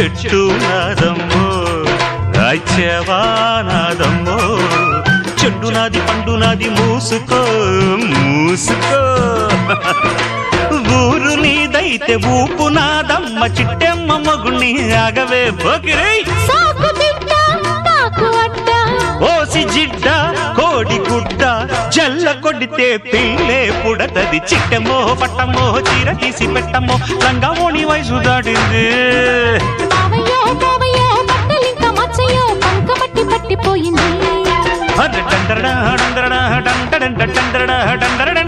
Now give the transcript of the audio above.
చెట్టు నాదమ్మో రాజ్యవానాదమ్మో చెట్టు నాది పండు నాది మూసుకో మూసుకో ఊరు నీదైతే ఊపు నాదమ్మ చిట్టెమ్మ మగుణ్ణి ఆగవే బొకిరై ఓసి జిడ్డ కోడి గుడ్డ జల్ల కొడితే పిల్లే పుడతది చిట్టమో పట్టమో చీర తీసి పెట్టమో లంగామోణి వయసు దాటింది పట్టిపోయింది డందరడా డందరడా డందరడా డందరడా